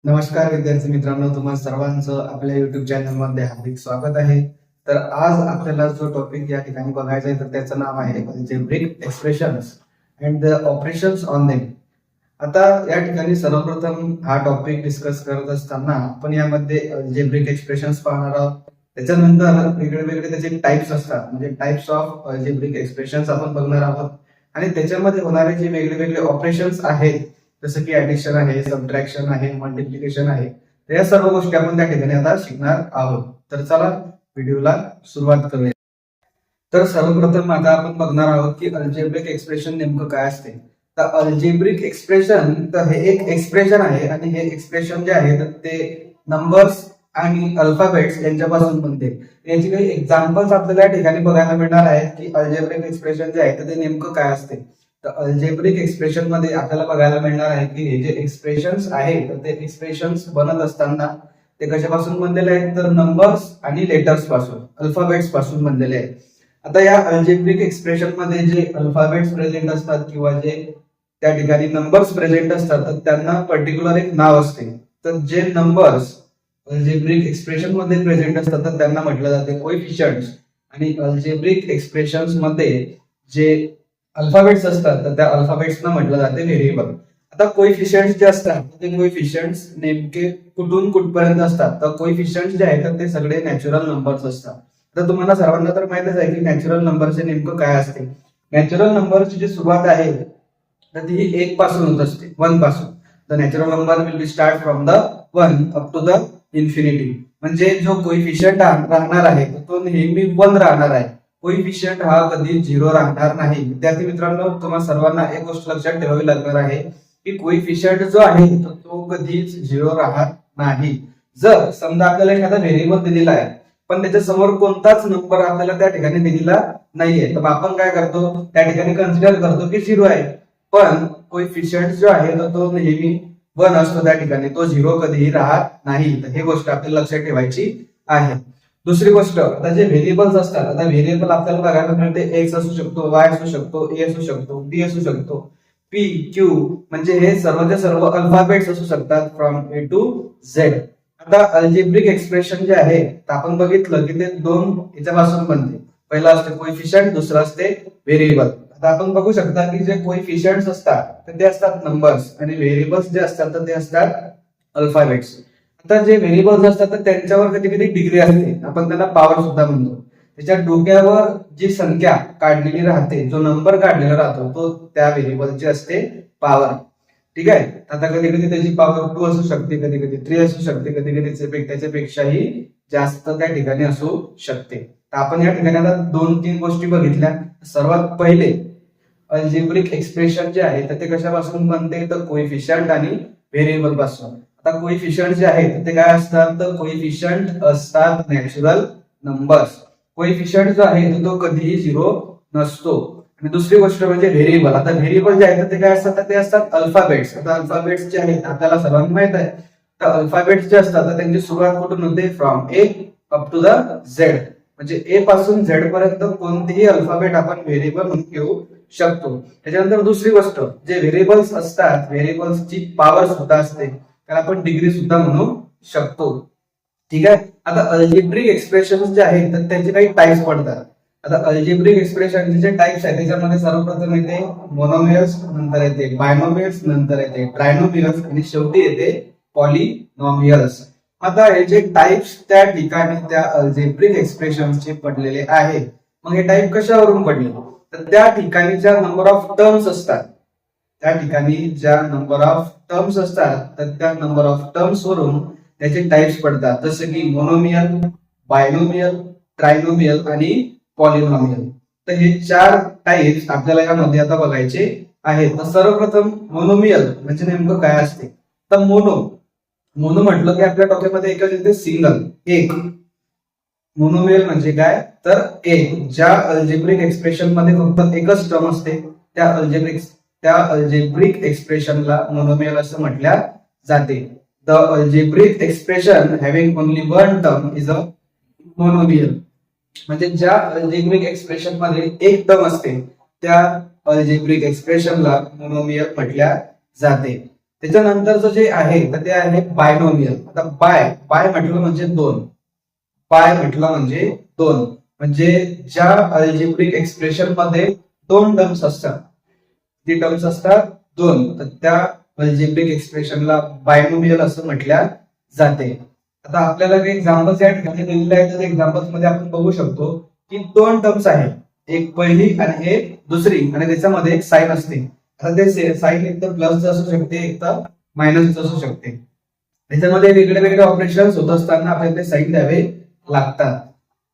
नमस्कार विद्यार्थी मित्रांनो, तुम्हा सर्वांचं आपल्या युट्यूब चॅनलमध्ये हार्दिक स्वागत आहे. तर आज आपल्याला जो टॉपिक या ठिकाणी बघायचा आहे तर त्याचं नाव आहे algebraic expressions and the operations on them. आता या ठिकाणी सर्वप्रथम हा टॉपिक डिस्कस करत असताना आपण यामध्ये अल्जेब्रिक एक्सप्रेशन्स पाहणार आहोत. त्याच्यानंतर वेगळे त्याचे टाइप्स असतात, म्हणजे टाइप्स ऑफ अल्जेब्रिक एक्सप्रेशन्स आपण बघणार आहोत आणि त्याच्यामध्ये होणारे जे वेगळे ऑपरेशन्स आहेत, जसं की ऍडिशन आहे, सबट्रॅक्शन आहे, मल्टिप्लिकेशन आहे, तर या सर्व गोष्टी आपण त्या ठिकाणी आता शिकणार आहोत. तर चला व्हिडिओला सुरुवात करूया. तर सर्वप्रथम आता आपण बघणार आहोत की अल्जेब्रिक एक्सप्रेशन नेमकं काय असते. तर अल्जेब्रिक एक्सप्रेशन तर हे एक एक्सप्रेशन आहे आणि हे एक्सप्रेशन जे आहे तर ते नंबर्स आणि अल्फाबेट्स यांच्यापासून बनते. याची काही एक्झाम्पल्स आपल्याला या ठिकाणी बघायला मिळणार आहेत की अल्जेब्रिक एक्सप्रेशन जे आहे तर ते नेमकं काय असते. तर अल्जेब्रिक एक्सप्रेशन मध्ये आपल्याला बघायला मिळणार आहे की हे जे एक्सप्रेशन्स आहे तर ते एक्सप्रेशन्स बनत असताना ते कशापासून बनलेले आहेत, तर नंबर्स आणि लेटर्स पासून, अल्फाबेट्स पासून बनलेले आहेत. आता या अल्जेब्रिक एक्सप्रेशन मध्ये जे अल्फाबेट्स प्रेझेंट असतात किंवा जे त्या ठिकाणी नंबर्स प्रेझेंट असतात तर त्यांना पर्टिक्युलर एक नाव असते. तर जे नंबर्स अल्जेब्रिक एक्सप्रेशन मध्ये प्रेझेंट असतात तर त्यांना म्हटलं जाते कोएफिशियंट्स, आणि अल्जेब्रिक एक्सप्रेशन्स मध्ये जे अल्फाबेट्स असतात तर त्या अल्फाबेट्सना म्हटलं जाते व्हेरिएबल. आता कोएफिशियंट्स जे असतात ते कोएफिशियंट्स नेमके कुठून कुठपर्यंत असतात, तर कोएफिशियंट्स जे आहेत ते सगळे नॅचरल नंबर्स असतात. तर तुम्हाला सर्वांना तर माहितच आहे की नॅचरल नंबरचे नेमकं काय असते. नॅचरल नंबरची जी सुरुवात आहे तर ती 1 पासून होत असते, 1 पासून. The natural number will be start from the 1 up to the infinity. म्हणजे जो कोएफिशियंट राहणार आहे तो नेहमी 1 राहणार आहे. कोएफिशियंट हा कधी 0 राहणार नाही. विद्यार्थी मित्रांनो, तुम्हाला सर्वांना एक गोष्ट लक्षात ठेवावी लागणार आहे की कोएफिशियंट जो आहे तो कधीच 0 राहत नाही. जर समजा आपल्याला एखादा व्हेरिएबल दिलेला आहे पण त्याच्या समोर कोणताच नंबर आपल्याला त्या ठिकाणी दिलेला नाहीये, तर आपण काय करतो, त्या ठिकाणी कन्सिडर करतो की 0 आहे. पण कोएफिशियंट जो आहे तो नेहमी 1 असतो, त्या ठिकाणी तो 0 कधीही राहत नाही. तर ही गोष्ट आपल्याला लक्षात ठेवायची आहे. दुसरी गोष्ट, आता जे व्हेरिएबल्स असतात, आता व्हेरिएबल आपल्याला बघायला मिळते एक्स असू शकतो, वाय असू शकतो, ए असू शकतो, बी असू शकतो, पी, क्यू, म्हणजे हे सर्वच्या सर्व अल्फाबेट्स असू शकतात फ्रॉम ए टू झेड. आता अल्जेब्रिक एक्सप्रेशन जे आहे तर आपण बघितलं की ते 2 याच्यापासून बनते. पहिला असते कोएफिशियंट, दुसरा असते व्हेरिएबल. आता आपण बघू शकता की जे कोएफिशियंट्स असतात तर ते असतात नंबर्स आणि व्हेरिएबल्स जे असतात तर ते असतात अल्फाबेट्स. आता जे व्हेरिएबल्स असतात तर त्यांच्यावर कधी कधी डिग्री असते, आपण त्याला पॉवर सुद्धा म्हणतो. त्याच्या डोक्यावर जी संख्या काढलेली राहते, जो नंबर काढलेला राहतो तो त्या व्हेरिएबलची असते पॉवर. ठीक आहे. आता कधी कधी त्याची पॉवर 2 असू शकते, कधी कधी 3 असू शकते, कधी कधी त्याच्यापेक्षाही जास्त त्या ठिकाणी असू शकते. तर आपण या ठिकाणी आता 2-3 गोष्टी बघितल्या. सर्वात पहिले अल्जेब्रिक एक्सप्रेशन जे आहे तर ते कशापासून बनते, तर कोएफिशियंट आणि व्हेरिएबल पासून. आता कोएफिशियंट जे आहेत ते काय असतात, तर कोएफिशियंट असतात नॅचरल नंबर्स. कोएफिशियंट जो आहे तो कधीही 0 नसतो. आणि दुसरी गोष्ट म्हणजे व्हेरिएबल. आता व्हेरिएबल जे आहेत ते काय असतात, ते असतात अल्फाबेट्स. आता अल्फाबेट्स जे आहेत आपल्याला सर्वांना माहित आहे, तर अल्फाबेट्स जे असतात तर त्यांची सुरुवात कुठून होते, from A up to the Z. म्हणजे ए पासून झेड पर्यंत कोणतेही अल्फाबेट आपण व्हेरिएबल म्हणून घेऊ शकतो. त्याच्यानंतर दुसरी गोष्ट, जे व्हेरिएबल्स असतात, व्हेरिएबल्सची पॉवर सुद्धा असते, त्याला आपण डिग्री सुद्धा म्हणू शकतो. ठीक आहे. आता अल्जेब्रिक एक्सप्रेशन जे आहेत तर त्याचे काही टाइप्स पडतात. आता अल्जेब्रिक एक्सप्रेशनचे जे टाइप्स आहेत त्याच्यामध्ये सर्वप्रथम येते मोनोमियल्स, नंतर येते बायनोमियल्स, नंतर येते ट्रायनोमियल्स आणि शेवटी येते पॉलिनॉमियल्स. आता हे जे टाइप्स त्या ठिकाणी त्या अल्जेब्रिक एक्सप्रेशनचे पडलेले आहेत. मग हे टाइप कशावरून पडले, तर त्या ठिकाणी ज्या नंबर ऑफ टर्म्स असतात, त्या ठिकाणी ज्या नंबर ऑफ टर्म्स असतात तर त्या नंबर ऑफ टर्म्स वरून त्याचे टाइप्स पडतात. जसं की मोनोमियल, बायनोमियल, ट्रायनोमियल आणि पॉलिनॉमियल. तर हे 4 टाइप्स आपल्याला यामध्ये आता बघायचे आहेत. तर सर्वप्रथम मोनोमियल म्हणजे नेमकं काय असते, तर मोनो म्हटलं की आपल्या डोक्यामध्ये एकच येते, सिंगल, एक. मोनोमियल म्हणजे काय, तर एक. ज्या अल्जेब्रिक एक्सप्रेशन मध्ये फक्त एकच टर्म असते त्या अल्जेब्रिक एक्सप्रेशनला मोनोमियल असं म्हटल्या जाते. The algebraic expression having only one term is a monomial. म्हणजे ज्या अल्जेब्रिक एक्सप्रेशन मध्ये एक टर्म असते त्या अल्जेब्रिक एक्सप्रेशनला मोनोमियल म्हटल्या जाते. त्याच्यानंतरचं जे आहे तर ते आहे बायनोमियल. आता बाय बाय म्हटलं म्हणजे दोन, बाय म्हटलं म्हणजे दोन, म्हणजे ज्या अल्जेब्रिक एक्सप्रेशन मध्ये दोन टर्म्स असतात, ती टर्म्स असतात दोन, तर त्या अल्जेब्रिक एक्सप्रेशनला बायनोमियल असं म्हटल्या जाते. आता आपल्याला काही एक्झाम्पल्स या ठिकाणी दिलेले आहेत, तर एक्झाम्पल्स मध्ये आपण बघू शकतो की दोन टर्म्स आहेत, एक पहिली आणि एक दुसरी, आणि त्याच्यामध्ये एक साइन असते. आता ते साइन एक तर प्लस असू शकते, एक तर मायनस असू शकते. त्याच्यामध्ये वेगळे वेगळे ऑपरेशन होत असताना आपल्याला ते साइन द्यावे लागतात.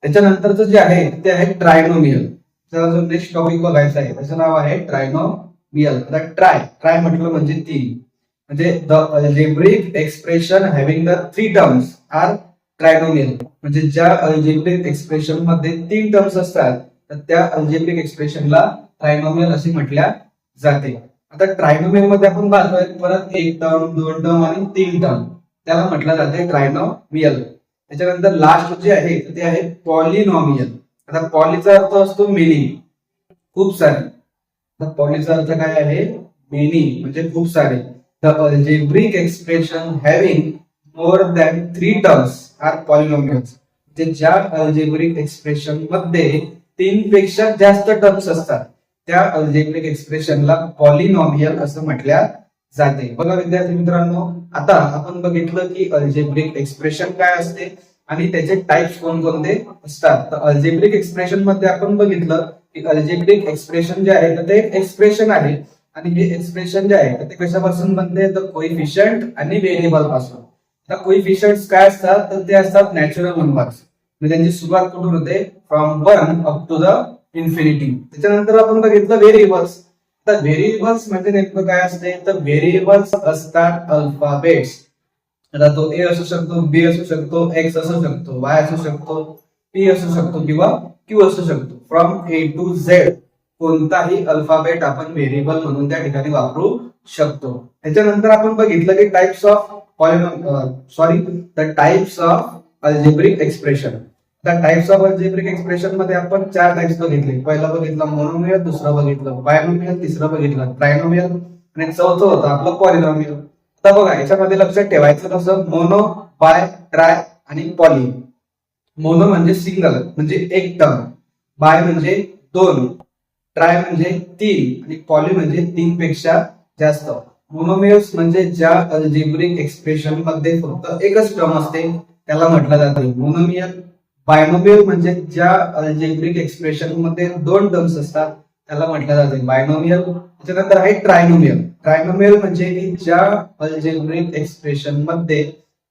त्याच्यानंतरचं जे आहे ते आहे ट्रायनोमियल. त्याचा जो नेक्स्ट टॉपिक बघायचा आहे त्याचं नाव आहे ट्रायनोमियल. आता ट्राय म्हटलं म्हणजे तीन, म्हणजे the algebraic expression having the three terms are trinomial. म्हणजे ज्या अल्जेब्रिक एक्सप्रेशन मध्ये तीन टर्म्स असतात तर त्या अल्जेब्रिक एक्सप्रेशनला ट्रायनोमियल असे म्हटल्या जाते. आता ट्रायनोमियल मध्ये आपण पाहतोय परत एक टर्म, दोन टर्म आणि तीन टर्म, त्याला म्हटलं जाते ट्रायनोमियल. त्याच्यानंतर लास्ट जे आहे ते आहे पॉलिनॉमियल. आता पॉलीचा अर्थ असतो मेनी, खूप सारे. आता पॉलीचा अर्थ काय आहे? मेनी म्हणजे खूप सारे. The algebraic expression having more than three terms are polynomials. म्हणजे ज्या अल्जेब्रिक एक्सप्रेशन मध्ये तीन पेक्षा जास्त टर्म्स असतात त्या अल्जेब्रिक एक्सप्रेशनला पॉलिनॉमियल असं म्हटल्या जाते. बघा विद्यार्थी मित्रांनो, आता आपण बघितलं की अल्जेब्रिक एक्सप्रेशन काय असते आणि त्याचे टाइप्स कोणकोणते असतात. तर अल्जेब्रिक एक्सप्रेशन मध्ये आपण बघितलं की अल्जेब्रिक एक्सप्रेशन जे आहे तर ते एक्सप्रेशन आहे, आणि हे एक्सप्रेशन जे आहे तर ते कशापासून बनते? तर कोइफिशियंट आणि व्हेरिएबल पासून. तर कोइफिशियंट्स काय असतात? तर ते असतात नॅचरल नंबर्स, म्हणजे त्यांची सुरुवात कुठून होते? From 1 up to the infinity. त्याच्यानंतर आपण बघितलं व्हेरिएबल्स. तर व्हेरिएबल्स म्हणजे नेमकं काय असते? तर व्हेरिएबल्स असतात अल्फाबेट्स. आता तो ए असू शकतो, बी असू शकतो, एक्स असू शकतो, वाय असू शकतो, पी असू शकतो किंवा क्यू असू शकतो. फ्रॉम ए टू झेड कोणताही अल्फाबेट आपण व्हेरिएबल म्हणून त्या ठिकाणी वापरू शकतो. त्याच्यानंतर आपण बघितलं की types of the types of algebraic expression. त्या टाइप्स ऑफ अल्जेब्रिक एक्सप्रेशन मध्ये आपण चार टाइप्स बघितले. पहिला बघितलं मोनोमियल, दुसरं बघितलं बायनोमियल, तिसरं बघितलं ट्रायनोमियल आणि चौथं होतं आपलं पॉलिनॉमियल. आता बघा याच्यामध्ये लक्षात ठेवायचं कसं? मोनो, बाय, ट्राय आणि पॉली. मोनो म्हणजे सिंगल म्हणजे एक टर्म, बाय म्हणजे दोन, ट्राय म्हणजे तीन आणि पॉली म्हणजे तीन पेक्षा जास्त. मोनोमियल्स म्हणजे ज्या अल्जेब्रिक एक्सप्रेशन मध्ये फक्त एकच टर्म असते त्याला म्हटलं जाते मोनोमियल. बायनोमियल म्हणजे ज्या अल्जेब्रिक एक्सप्रेशन मध्ये दोन टर्म्स असतात त्याला म्हटलं जाते बायनोमियल. त्याच्यानंतर आहे ट्रायनोमियल. ट्रायनोमियल म्हणजे की ज्या अल्जेब्रिक एक्सप्रेशन मध्ये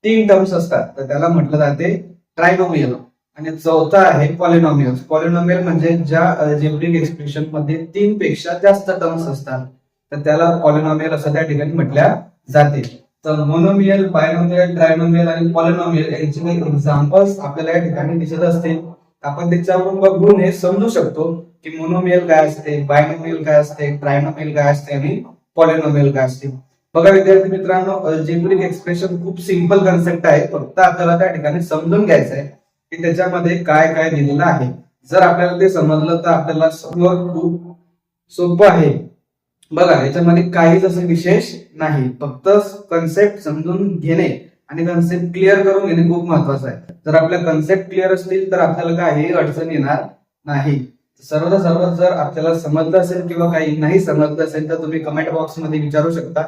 तीन टर्म्स असतात तर त्याला म्हटलं जाते ट्रायनोमियल. आणि चौथा आहे पॉलिनॉमियल. पॉलिनॉमियल म्हणजे ज्या अल्जेब्रिक एक्सप्रेशन मध्ये तीन पेक्षा जास्त टर्म्स असतात तर त्याला पॉलिनॉमियल असं त्या ठिकाणी म्हटल्या जाते. तर मोनोमियल, बायनोमियल, ट्रायनोमियल आणि पॉलिनॉमियल यांचे काही एक्झाम्पल्स आपल्याला या ठिकाणी दिसत असतील. आपण त्याच्यावरून बघून हे समजू शकतो की मोनोमियल काय असते, बायनोमियल काय असते, ट्रायनोमियल काय असते आणि पॉलिनॉमियल काय असते. बघा विद्यार्थी मित्रांनो, अल्जेब्रिक एक्सप्रेशन खूप सिंपल कन्सेप्ट आहे, फक्त आपल्याला त्या ठिकाणी समजून घ्यायचं आहे की त्याच्यामध्ये काय काय दिलेलं आहे. जर आपल्याला ते समजलं तर आपल्याला समजणं खूप सोपं आहे. बघा याच्यामध्ये काहीच असं विशेष नाही, फक्त कन्सेप्ट समजून घेणे आणि कन्सेप्ट क्लिअर करून घेणे खूप महत्वाचं आहे. जर आपल्या कन्सेप्ट क्लिअर असतील तर आपल्याला काही अडचण येणार नाही. सर्व जर आपल्याला समजलं असेल किंवा काही नाही समजलं असेल तर तुम्ही कमेंट बॉक्स मध्ये विचारू शकता.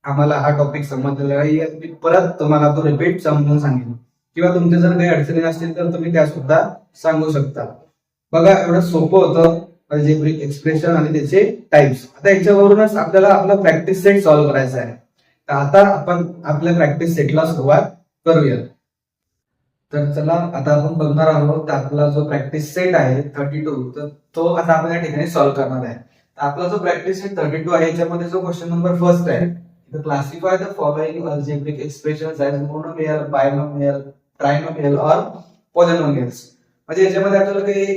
आम्हाला हा टॉपिक समजलेला नाही, मी परत तुम्हाला तो रिपीट समजून सांगेन, किंवा तुमच्या जर काही अडचणी असतील तर तुम्ही त्या सुद्धा सांगू शकता. बघा एवढं सोपं होतं अल्जेब्रिक एक्सप्रेशन आणि त्याचे टाइप्स. आता याच्यावरूनच आपल्याला आपला प्रॅक्टिस सेट सॉल्व्ह करायचा आहे. तर आता आपण आपल्या प्रॅक्टिस सेटला सुरुवात करूया. तर चला आता आपण बघणार आहोत आपला जो प्रॅक्टिस सेट आहे 32, तर तो आता आपण या ठिकाणी सॉल्व्ह करणार आहे. आपला जो प्रॅक्टिस सेट 32 आहे याच्यामध्ये जो क्वेश्चन नंबर फर्स्ट आहे, classify the following algebraic expressions as monomial, binomial, trinomial और पॉलिनोमियल्स. म्हणजे याच्यामध्ये आपल्याला काही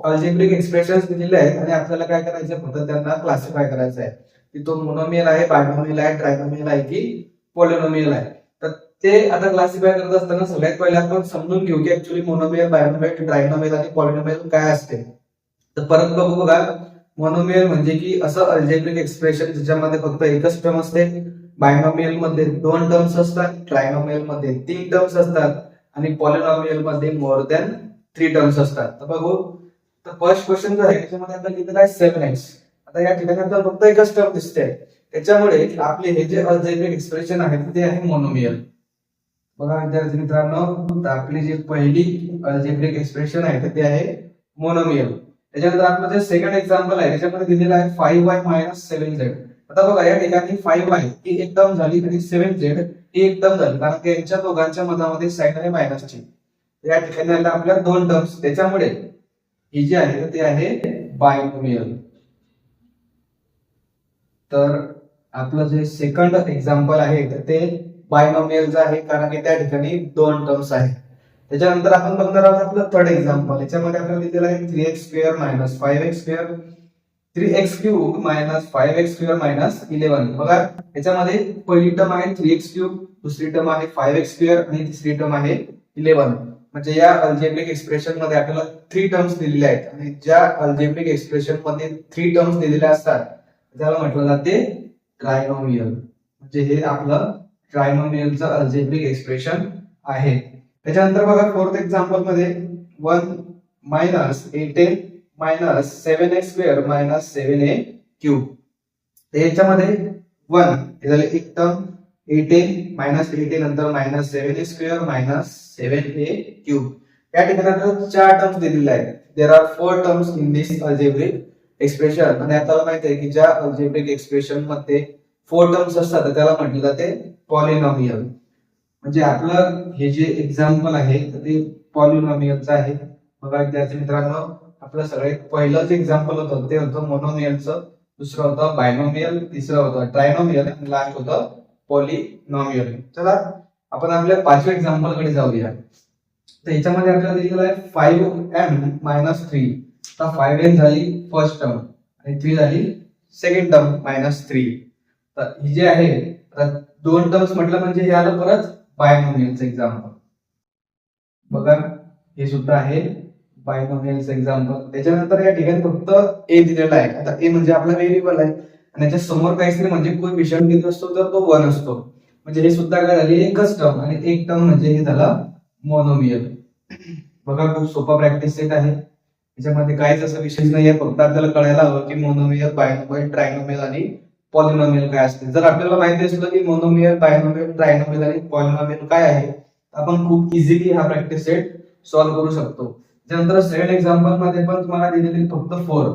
अल्जेब्रिक एक्सप्रेशन्स दिलेले आहेत आणि आपल्याला काय करायचं आहे? फक्त त्यांना क्लासिफाय करायचं आहे की तो मोनोमियल आहे, बायनोमियल आहे, ट्रायनोमियल आहे की पॉलिनोमियल आहे. तर ते आता क्लासिफाय करत असताना सगळ्यात पहिले आपण समजून घेऊ की ऍक्च्युअली मोनोमियल, बायनोमियल, ट्रायनोमियल आणि पॉलिनोमियल काय असते. तर परत बघू. बघा मोनोमियल म्हणजे की असं अल्जेब्रिक एक्सप्रेशन ज्याच्यामध्ये फक्त एकच टर्म असते, बायनॉमियल मध्ये 2 टर्म्स असतात, ट्रायनॉमियल मध्ये 3 टर्म्स असतात आणि पॉलिनॉमियल मध्ये मोर दॅन 3 टर्म्स असतात. तर बघू, तर फर्स्ट क्वेश्चन जो आहे त्याच्यामध्ये आता लिहिलेलं आहे 7x. आता या ठिकाणी आपल्याला फक्त एकच टर्म दिसते, त्याच्यामुळे आपले हे जे अल्जेब्रिक एक्सप्रेशन आहे ते आहे मोनोमियल. बघा विद्यार्थी मित्रांनो, आपली जी पहिली अल्जेब्रिक एक्सप्रेशन आहे ते आहे मोनोमियल. त्याच्यानंतर आपलं जे सेकंड एक्झाम्पल आहे त्याच्यामध्ये दिलेलं आहे 5y - 7z. आता बघा या ठिकाणी 5y ही एक टर्म झाली आणि 7z ही एक टर्म झाली, कारण त्यांच्या दोघांच्या मधामध्ये साइन आहे मायनसची. या ठिकाणी आता आपल्या 2 टर्म्स, त्याच्यामुळे ही जी आहे ते आहे बायनोमियल. तर आपलं जे सेकंड एक्झाम्पल आहे ते बायनोमियलचं आहे, कारण की त्या ठिकाणी 2 टर्म्स आहेत. त्याच्यानंतर आपण बघणार आहोत आपलं थर्ड एक्झाम्पल. याच्यामध्ये आपल्याला दिलेलं आहे 3x² - 5x², 3x³ - 5x² - 11. बघा याच्यामध्ये पहिली टर्म आहे 3x³, दुसरी टर्म आहे 5x² आणि तिसरी टर्म आहे 11. म्हणजे या अल्जेब्रिक एक्सप्रेशन मध्ये आपल्याला 3 टर्म्स दिलेले आहेत, आणि ज्या अल्जेब्रिक एक्सप्रेशन मध्ये 3 टर्म्स दिलेल्या असतात त्याला म्हटलं जाते ट्रायनोमियल. म्हणजे हे आपलं ट्रायनोमियलचं अल्जेब्रिक एक्सप्रेशन आहे. त्याच्यानंतर बघा फोर्थ एक्झाम्पल मध्ये 1 - 8n - 7x² - 7a³. याच्यामध्ये 1 हे झाले एक टर्म, 8n - 8a नंतर -7a² - 7a³. या ठिकाणी आपल्याला 4 टर्म्स दिलेले आहेत. There are 4 terms in this algebraic expression. आणि आपल्याला माहिती आहे की ज्या अल्जेब्रिक एक्सप्रेशन मध्ये 4 टर्म्स असतात त्याला म्हटलं जाते पॉलिनॉमियल. म्हणजे आपलं हे जे एक्झाम्पल आहे ते पॉलिनॉमियलचं आहे. बघा विद्यार्थी मित्रांनो, आपलं सगळ्यात पहिलं जे एक्झाम्पल होतं ते होतं मोनोमियलचं, दुसरं होतं बायनोमियल, तिसरं होतं ट्रायनोमियल आणि लास्ट होतं पॉलिनॉमियल. चला आपण आपल्या 5व्या एक्झाम्पल कडे जाऊया. तर याच्यामध्ये आपल्याला दिलेलं आहे 5m - 3. आता 5n झाली फर्स्ट टर्म आणि 3 झाली सेकंड टर्म -3. तर ही जे आहे 2 टर्म्स म्हटलं म्हणजे हे आलं परत बायनोमियलचं एक्झाम्पल. बघा हे सुद्धा आहे बायनोमियलचं एक्झाम्पल. त्याच्यानंतर या ठिकाणी फक्त a दिलेला आहे. आता a म्हणजे आपला व्हेरिएबल आहे आणि त्याच्या समोर काहीच नाही, म्हणजे कोएफिशियंट किती असतो तर तो 1 असतो. म्हणजे हे सुद्धा काय झाली एकच टर्म, आणि एक टर्म म्हणजे हे झाला मोनोमियल. बघा खूप सोपा प्रॅक्टिस सेट आहे, याच्यामध्ये काहीच असं विशेष नाहीये. फक्त आपल्याला कळायला हवं की मोनोमियल, बायनोमियल, ट्रायनोमियल आणि पॉलिनॉमियल काय असते. जर आपल्याला माहिती असलं की मोनोमियल, बायनोमियल, ट्रायनोमियल आणि पॉलिनॉमियल काय आहे, आपण खूप इझिली हा प्रॅक्टिस सेट सॉल्व्ह करू शकतो. त्यानंतर सेकंड एक्झाम्पल मध्ये पण तुम्हाला दिलेली फक्त 4,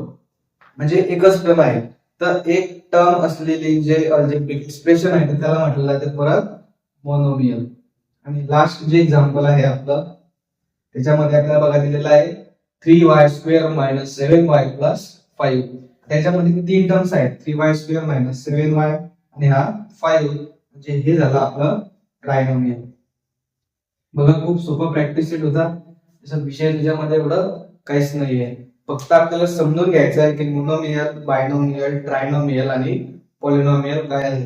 म्हणजे एकच टर्म आहे. तर एक टर्म असलेली जे अल्जेब्रिक एक्सप्रेशन आहे त्याला म्हटलं जाते परत मोनोमियल. आणि लास्ट जे एक्झाम्पल आहे आपलं, त्याच्यामध्ये आपल्याला बघा दिलेलं आहे 3y² - 7y + 5. त्याच्यामध्ये 3 टर्म्स आहेत, 3y² - 7y आणि हा 5. म्हणजे हे झालं आपलं ट्रायनोमियल. बघा खूप सोपा प्रॅक्टिस सेट होता, त्याचा विषय त्याच्यामध्ये एवढं काहीच नाहीये. फक्त आपल्याला समजून घ्यायचं आहे की मोनोमियल, बायनोमियल, ट्रायनोमियल आणि पॉलिनॉमियल काय आहे.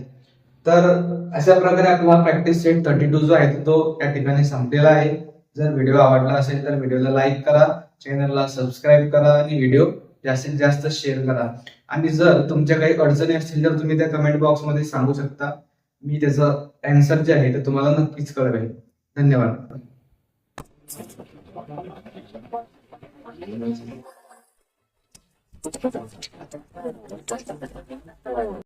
तर अशा प्रकारे आपला प्रॅक्टिस सेट 32 जो आहे तो त्या ठिकाणी संपलेला आहे. जर व्हिडिओ आवडला असेल तर व्हिडिओला लाईक करा, चॅनलला सबस्क्राईब करा आणि व्हिडिओ जास्तीत जास्त शेअर करा. आणि जर तुमच्या काही अडचणी असतील तर तुम्ही त्या कमेंट बॉक्स मध्ये सांगू शकता. मी त्याचं आन्सर जे आहे ते तुम्हाला नक्कीच कळवेल. धन्यवाद.